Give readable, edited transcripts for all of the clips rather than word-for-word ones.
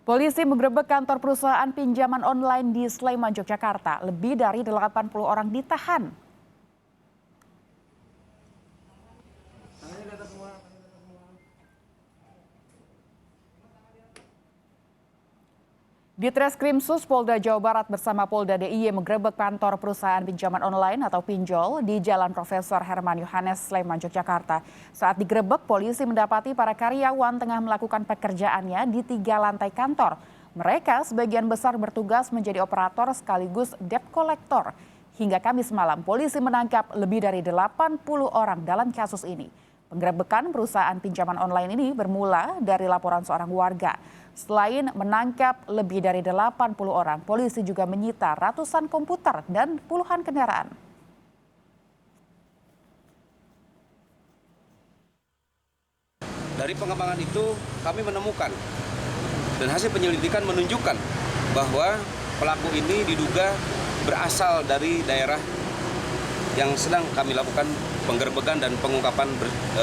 Polisi menggerebek kantor perusahaan pinjaman online di Sleman, Yogyakarta. Lebih dari 80 orang ditahan. Di Treskrimsus Polda Jawa Barat bersama Polda DIY menggerebek kantor perusahaan pinjaman online atau pinjol di Jalan Profesor Herman Yohanes, Sleman, Yogyakarta. Saat digerebek, polisi mendapati para karyawan tengah melakukan pekerjaannya di 3 lantai kantor. Mereka sebagian besar bertugas menjadi operator sekaligus debt collector. Hingga Kamis malam, polisi menangkap lebih dari 80 orang dalam kasus ini. Penggerebekan perusahaan pinjaman online ini bermula dari laporan seorang warga. Selain menangkap lebih dari 80 orang, polisi juga menyita ratusan komputer dan puluhan kendaraan. Dari pengembangan itu kami menemukan dan hasil penyelidikan menunjukkan bahwa pelaku ini diduga berasal dari daerah yang sedang kami lakukan penggerbekan dan pengungkapan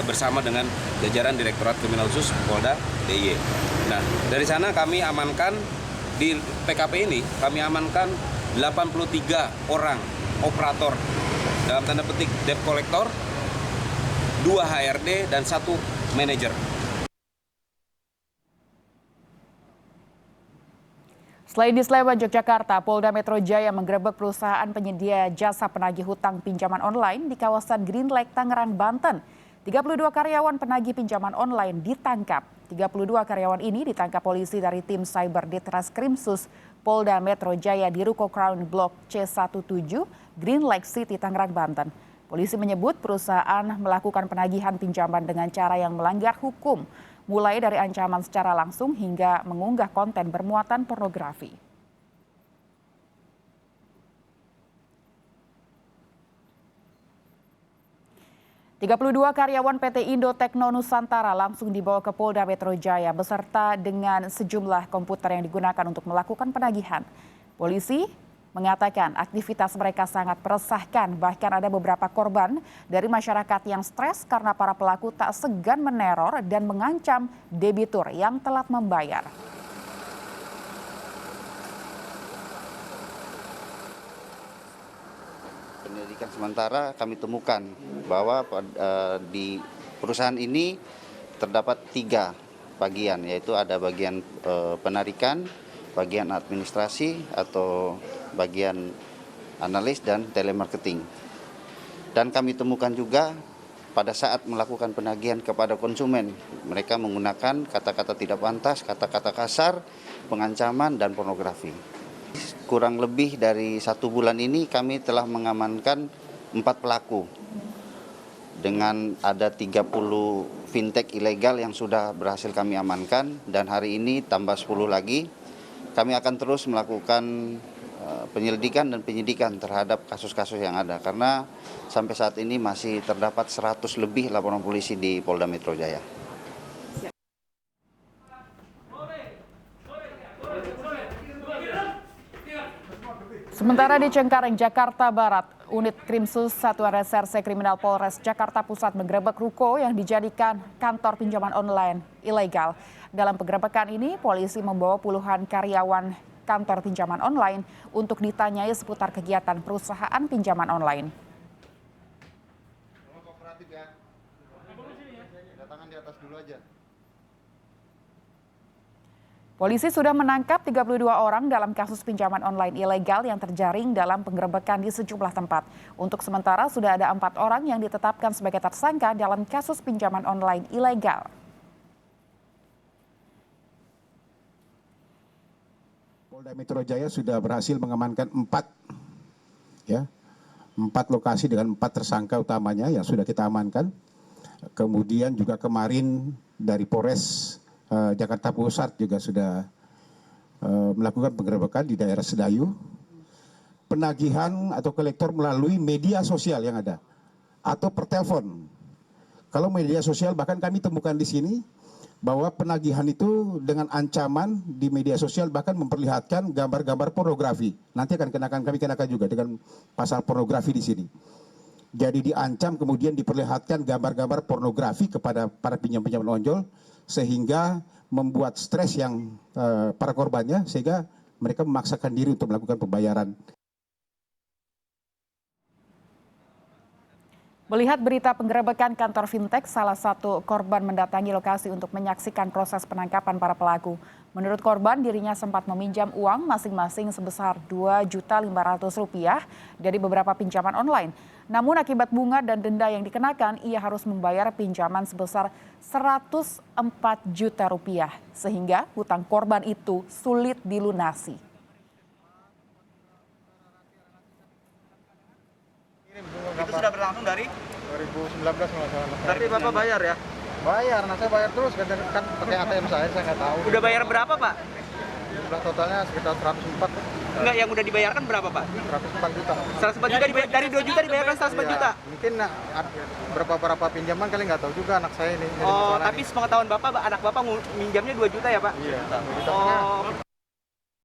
bersama dengan jajaran Direktorat Kriminal Khusus Polda DIY. Nah, dari sana kami amankan di PKP ini, kami amankan 83 orang operator dalam tanda petik debt collector, 2 HRD dan 1 manajer. Selain di Sleman, Yogyakarta, Polda Metro Jaya menggerebek perusahaan penyedia jasa penagih hutang pinjaman online di kawasan Green Lake, Tangerang, Banten. 32 karyawan penagih pinjaman online ditangkap. 32 karyawan ini ditangkap polisi dari tim Cyber di Treskrimsus Polda Metro Jaya di Ruko Crown Block C17, Green Lake City, Tangerang, Banten. Polisi menyebut perusahaan melakukan penagihan pinjaman dengan cara yang melanggar hukum, mulai dari ancaman secara langsung hingga mengunggah konten bermuatan pornografi. ...32 karyawan PT Indo Tekno Nusantara langsung dibawa ke Polda Metro Jaya beserta dengan sejumlah komputer yang digunakan untuk melakukan penagihan. Polisi mengatakan aktivitas mereka sangat meresahkan, bahkan ada beberapa korban dari masyarakat yang stres karena para pelaku tak segan meneror dan mengancam debitur yang telat membayar. Penyelidikan sementara kami temukan bahwa di perusahaan ini terdapat 3 bagian, yaitu ada bagian penarikan, bagian administrasi atau bagian analis dan telemarketing. Dan kami temukan juga pada saat melakukan penagihan kepada konsumen, mereka menggunakan kata-kata tidak pantas, kata-kata kasar, pengancaman dan pornografi. Kurang lebih dari 1 bulan ini kami telah mengamankan 4 pelaku dengan ada 30 fintech ilegal yang sudah berhasil kami amankan, dan hari ini tambah 10 lagi. Kami akan terus melakukan penyelidikan dan penyidikan terhadap kasus-kasus yang ada, karena sampai saat ini masih terdapat 100 lebih laporan polisi di Polda Metro Jaya. Sementara di Cengkareng, Jakarta Barat, unit Krimsus Satuan Reserse Kriminal Polres Jakarta Pusat menggerebek ruko yang dijadikan kantor pinjaman online ilegal. Dalam penggerebekan ini, polisi membawa puluhan karyawan kantor pinjaman online untuk ditanyai seputar kegiatan perusahaan pinjaman online. Kooperatif ya. Tangan di atas dulu aja. Polisi sudah menangkap 32 orang dalam kasus pinjaman online ilegal yang terjaring dalam penggerebekan di sejumlah tempat. Untuk sementara sudah ada 4 orang yang ditetapkan sebagai tersangka dalam kasus pinjaman online ilegal. Polda Metro Jaya sudah berhasil mengamankan 4 lokasi dengan 4 tersangka utamanya yang sudah kita amankan. Kemudian juga kemarin dari Polres Jakarta Pusat juga sudah melakukan penggerebekan di daerah Sedayu. Penagihan atau kolektor melalui media sosial yang ada atau per telepon. Kalau media sosial bahkan kami temukan di sini bahwa penagihan itu dengan ancaman di media sosial bahkan memperlihatkan gambar-gambar pornografi. Nanti kami kenakan juga dengan pasal pornografi di sini. Jadi diancam kemudian diperlihatkan gambar-gambar pornografi kepada para pinjam-pinjam ojol sehingga membuat stres yang para korbannya, sehingga mereka memaksakan diri untuk melakukan pembayaran. Melihat berita penggerebekan kantor fintech, salah satu korban mendatangi lokasi untuk menyaksikan proses penangkapan para pelaku. Menurut korban, dirinya sempat meminjam uang masing-masing sebesar Rp2.500 dari beberapa pinjaman online. Namun akibat bunga dan denda yang dikenakan, ia harus membayar pinjaman sebesar Rp104 juta, sehingga hutang korban itu sulit dilunasi. Itu sudah berlangsung dari 2019 kalau salah. Berarti Bapak bayar ya? Bayar, nah saya bayar terus kan pakai ATM saya nggak tahu. Udah bayar berapa, Pak? Jumlah totalnya sekitar 104. Enggak, yang udah dibayarkan berapa, Pak? 104 juta. 104 juta dibayar, dari 2 juta dibayarkan 104 Iya, juta. mungkin berapa pinjaman kali nggak tahu juga anak saya ini. Jadi Oh, masalah tapi ini. sepengetahuan Bapak, anak Bapak minjamnya 2 juta ya, Pak? Iya. Oh,